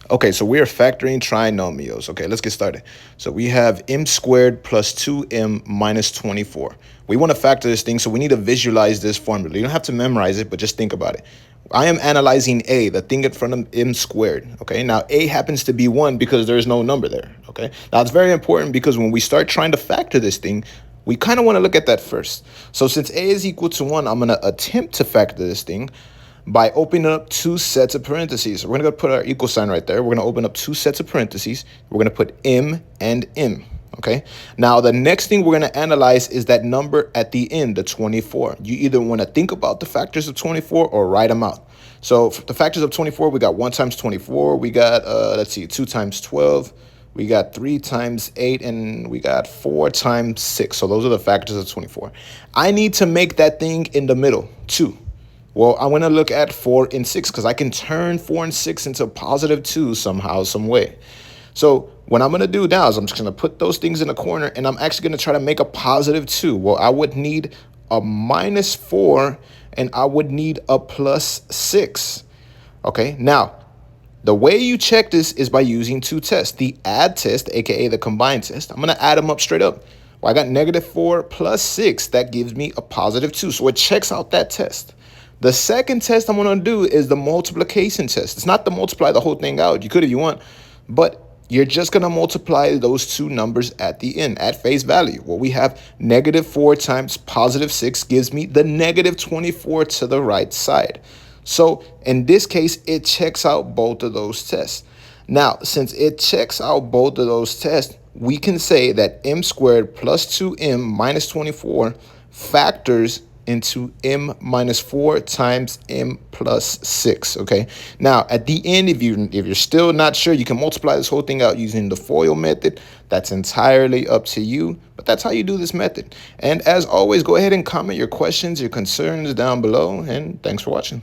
Okay, so we are factoring trinomials. Okay, let's get started. So we have m squared plus 2m minus 24. We want to factor this thing, so we need to visualize this formula. You don't have to memorize it, but just think about it. I am analyzing a, the thing in front of m squared. Okay, now a happens to be 1 because there is no number there. Okay, now it's very important because when we start trying to factor this thing, we kind of want to look at that first. So since a is equal to 1, I'm going to attempt to factor this thing by opening up two sets of parentheses. We're going to put our equal sign right there. We're going to open up two sets of parentheses. We're going to put m and m. Okay. Now, the next thing we're going to analyze is that number at the end, the 24. You either want to think about the factors of 24 or write them out. So for the factors of 24, we got 1 times 24. We got, let's see, 2 times 12. We got 3 times 8, and we got 4 times 6. So those are the factors of 24. I need to make that thing in the middle, 2. Well, I'm going to look at 4 and 6 because I can turn 4 and 6 into positive 2 somehow, some way. So what I'm going to do now is I'm just going to put those things in a corner, and I'm actually going to try to make a positive 2. Well, I would need a minus 4, and I would need a plus 6. Okay, now, the way you check this is by using two tests. The add test, aka the combined test. I'm going to add them up straight up. Well, I got negative 4 plus 6. That gives me a positive 2. So it checks out that test. The second test I'm going to do is the multiplication test. It's not to multiply the whole thing out. You could if you want, but you're just going to multiply those two numbers at the end at face value. Well, we have negative 4 times positive 6 gives me the negative 24 to the right side. So in this case, it checks out both of those tests. Now, since it checks out both of those tests, we can say that m squared plus 2m minus 24 factors into m minus 4 times m plus 6. Okay, now at the end, if you're still not sure, you can multiply this whole thing out using the FOIL method. That's entirely up to you, but that's how you do this method. And as always, go ahead and comment your questions, your concerns down below, and thanks for watching.